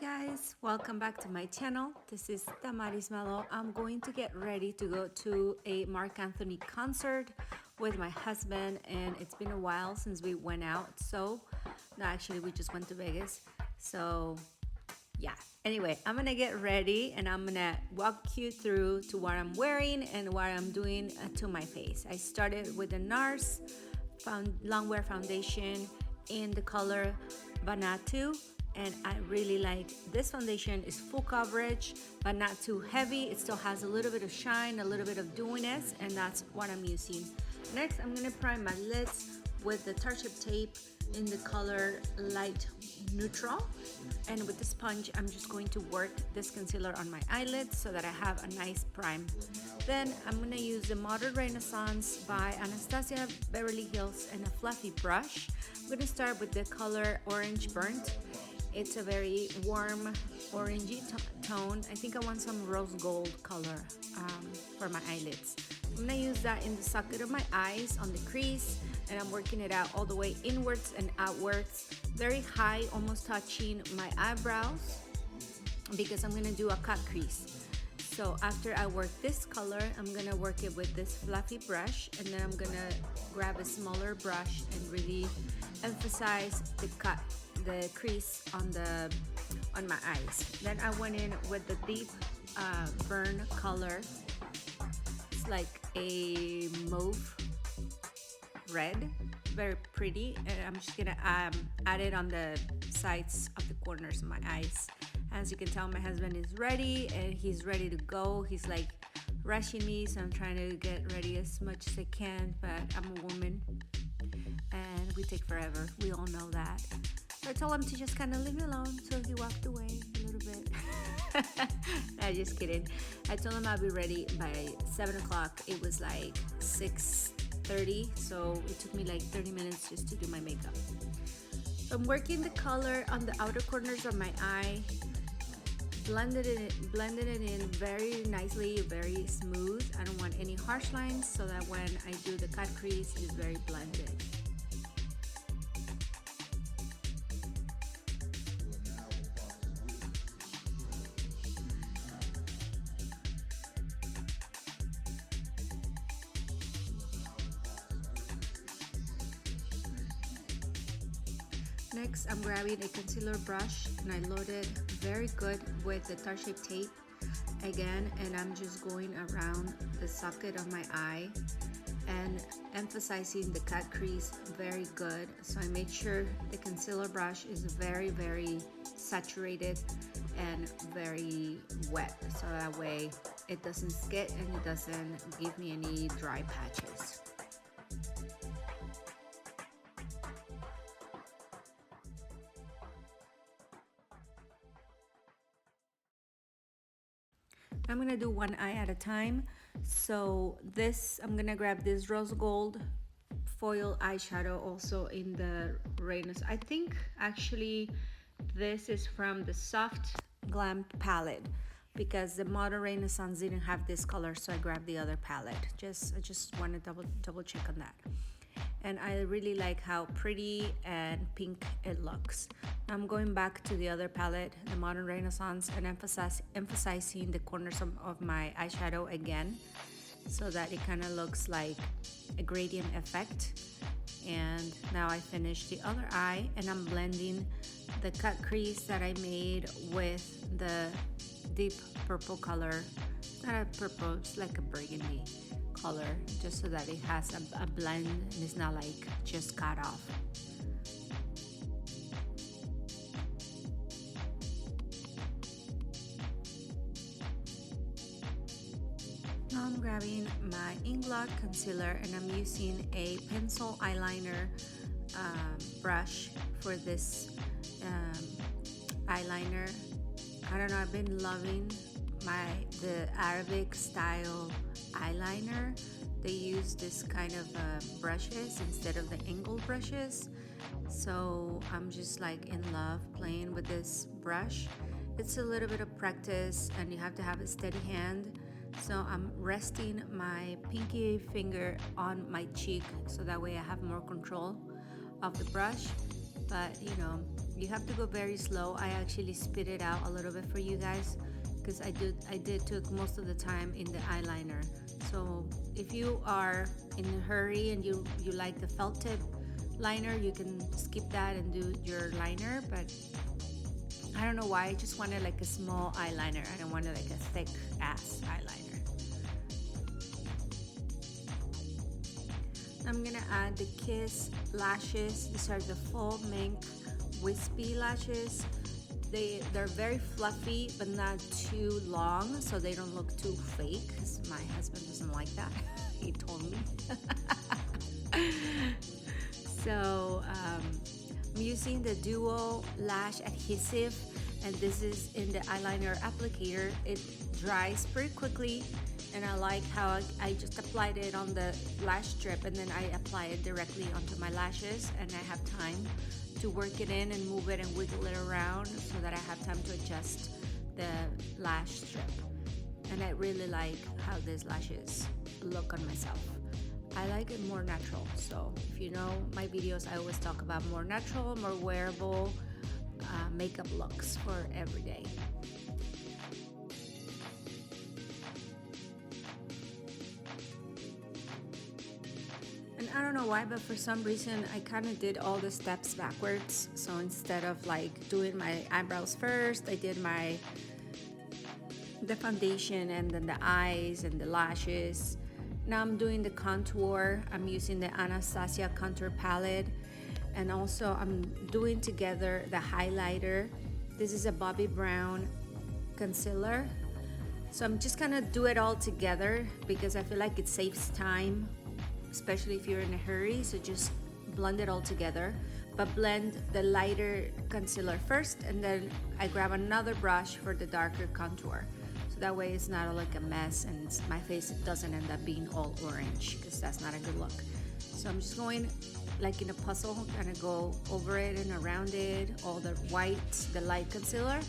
Guys, welcome back to my channel. This is Damaris Malo. I'm going to get ready to go to a Marc Anthony concert with my husband, and it's been a while since we went out. So, no, actually, we just went to Vegas. So, yeah. Anyway, I'm gonna get ready and I'm gonna walk you through to what I'm wearing and what I'm doing to my face. I started with the NARS Longwear Foundation in the color Banatu, and I really like this foundation. Is full coverage but not too heavy. It still has a little bit of shine, a little bit of dewiness, and that's what I'm using. Next, I'm gonna prime my lids with the Tarte tape in the color light neutral, and with the sponge I'm just going to work this concealer on my eyelids so that I have a nice prime. Then I'm gonna use the Modern Renaissance by Anastasia Beverly Hills and a fluffy brush. I'm gonna start with the color Orange Burnt. It's a very warm orangey tone. I think I want some rose gold color for my eyelids. I'm gonna use that in the socket of my eyes on the crease, and I'm working it out all the way inwards and outwards, very high, almost touching my eyebrows, because I'm gonna do a cut crease. So after I work this color, I'm gonna work it with this fluffy brush, and then I'm gonna grab a smaller brush and really emphasize the crease on my eyes. Then I went in with the deep burn color. It's like a mauve red, very pretty, and I'm just gonna add it on the sides of the corners of my eyes. As you can tell, my husband is ready and he's ready to go. He's like rushing me, so I'm trying to get ready as much as I can, but I'm a woman and we take forever. We all know that. So I told him to just kind of leave me alone, so he walked away a little bit. No, just kidding. I told him I'll be ready by 7 o'clock. It was like 6:30, so it took me like 30 minutes just to do my makeup. So I'm working the color on the outer corners of my eye, blended it in very nicely, very smooth. I don't want any harsh lines, so that when I do the cut crease, it's very blended. Next, I'm grabbing a concealer brush and I load it very good with the Tarte tape again, and I'm just going around the socket of my eye and emphasizing the cut crease very good. So I made sure the concealer brush is very, very saturated and very wet, so that way it doesn't skid and it doesn't give me any dry patches. I'm gonna do one eye at a time. So I'm gonna grab this rose gold foil eyeshadow, also in the Renaissance. I think actually this is from the Soft Glam palette, because the Modern Renaissance didn't have this color, so I grabbed the other palette. I just want to double check on that. And I really like how pretty and pink it looks. I'm going back to the other palette, the Modern Renaissance, and emphasizing the corners of my eyeshadow again, so that it kind of looks like a gradient effect. And now I finished the other eye, and I'm blending the cut crease that I made with the deep purple color. It's not a purple, it's like a burgundy color, just so that it has a blend and it's not like just cut off. Now I'm grabbing my Inglot Concealer and I'm using a pencil eyeliner brush for this eyeliner. I don't know, I've been loving the Arabic style eyeliner. They use this kind of brushes instead of the angled brushes, so I'm just like in love playing with this brush. It's a little bit of practice and you have to have a steady hand, so I'm resting my pinky finger on my cheek so that way I have more control of the brush. But you know, You have to go very slow. I actually spit it out a little bit for you guys because I did took most of the time in the eyeliner. So if you are in a hurry and you like the felt tip liner, you can skip that and do your liner. But I don't know why, I just wanted like a small eyeliner. I don't want like a thick ass eyeliner. I'm gonna add the Kiss lashes. These are the full mink wispy lashes. They're very fluffy but not too long, so they don't look too fake, because my husband doesn't like that. He told me. So I'm using the Duo Lash Adhesive, and this is in the eyeliner applicator. It dries pretty quickly, and I like how I just applied it on the lash strip, and then I apply it directly onto my lashes, and I have time to work it in and move it and wiggle it around so that I have time to adjust the lash strip. And I really like how these lashes look on myself. I like it more natural. So if you know my videos, I always talk about more natural, more wearable makeup looks for every day. And I don't know why, but for some reason I kind of did all the steps backwards. So instead of like doing my eyebrows first, I did the foundation and then the eyes and the lashes. Now I'm doing the contour. I'm using the Anastasia contour palette, and also I'm doing together the highlighter. This is a Bobbi Brown concealer. So I'm just gonna do it all together because I feel like it saves time, especially if you're in a hurry. So just blend it all together, but blend the lighter concealer first, and then I grab another brush for the darker contour. So that way it's not like a mess, and my face doesn't end up being all orange, because that's not a good look. So I'm just going like in a puzzle, kind of go over it and around it, all the white, the light concealer,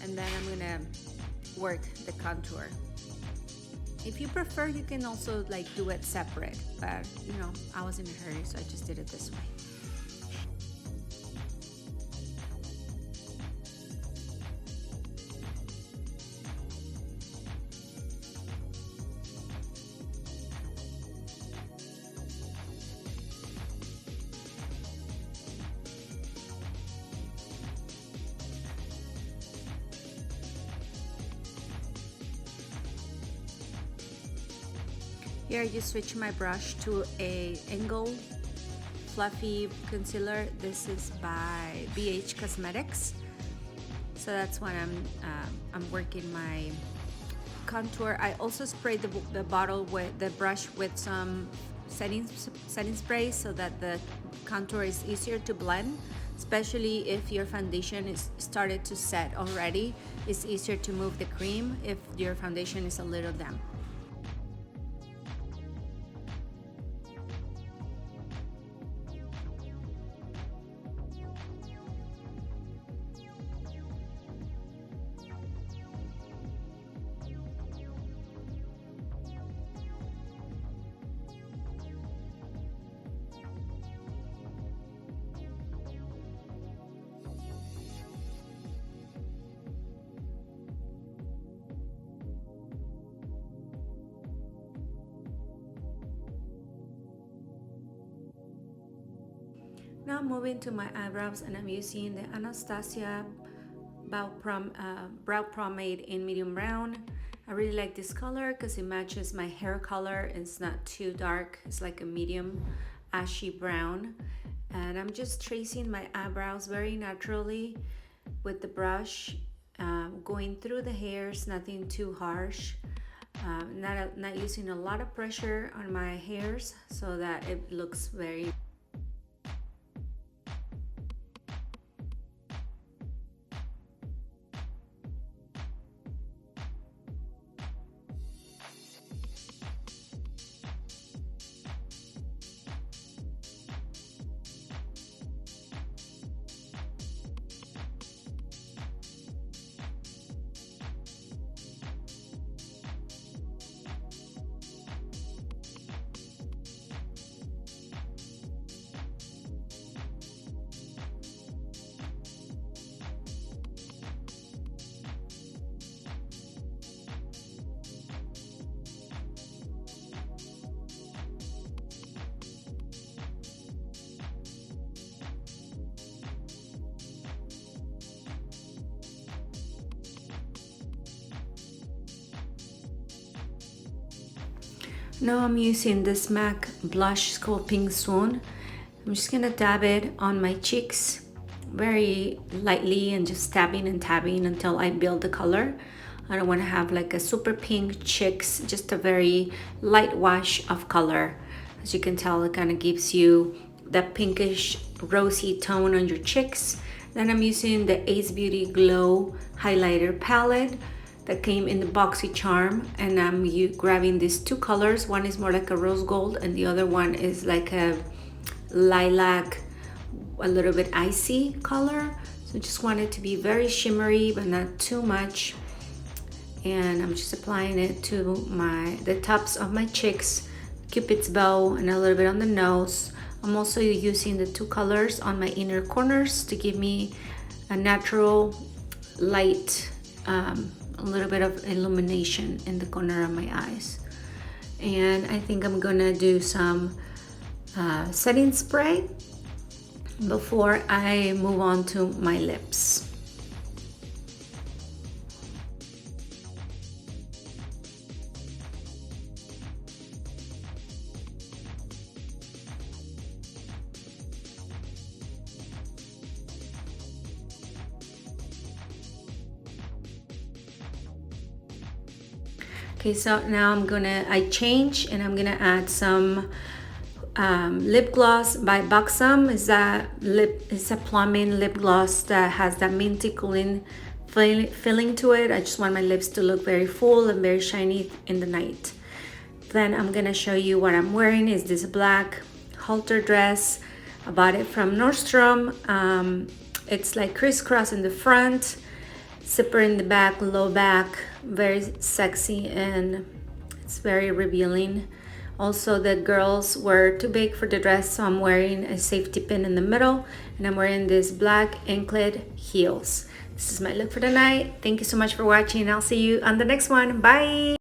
and then I'm gonna work the contour. If you prefer, you can also like do it separate, but you know, I was in a hurry, so I just did it this way. Here I just switched my brush to a Inglot fluffy concealer. This is by BH Cosmetics. So that's when I'm working my contour. I also sprayed the bottle with the brush with some setting spray so that the contour is easier to blend, especially if your foundation is started to set already. It's easier to move the cream if your foundation is a little damp. Now I'm moving to my eyebrows, and I'm using the Anastasia Brow Pomade in medium brown. I really like this color because it matches my hair color. It's not too dark. It's like a medium ashy brown. And I'm just tracing my eyebrows very naturally with the brush, going through the hairs, nothing too harsh. Not using a lot of pressure on my hairs so that it looks very Now I'm using this MAC blush. It's called Pink Swan. I'm just gonna dab it on my cheeks very lightly and just tabbing and tabbing until I build the color. I don't want to have like a super pink cheeks, just a very light wash of color. As you can tell, it kind of gives you that pinkish rosy tone on your cheeks. Then I'm using the Ace Beauty Glow highlighter palette that came in the boxy charm, and I'm grabbing these two colors. One is more like a rose gold and the other one is like a lilac, a little bit icy color. So I just want it to be very shimmery but not too much, and I'm just applying it to the tops of my cheeks, Cupid's bow, and a little bit on the nose. I'm also using the two colors on my inner corners to give me a natural light, a little bit of illumination in the corner of my eyes. And I think I'm gonna do some setting spray before I move on to my lips. Okay, so now I change and I'm gonna add some lip gloss by Buxom. It's a plumbing lip gloss that has that minty cooling feeling to it. I just want my lips to look very full and very shiny in the night. Then I'm gonna show you what I'm wearing. Is this black halter dress. I bought it from Nordstrom. It's like crisscross in the front, zipper in the back, low back, very sexy, and it's very revealing. Also, the girls were too big for the dress, so I'm wearing a safety pin in the middle, and I'm wearing these black anklet heels. This is my look for the night. Thank you so much for watching. I'll see you on the next one. Bye.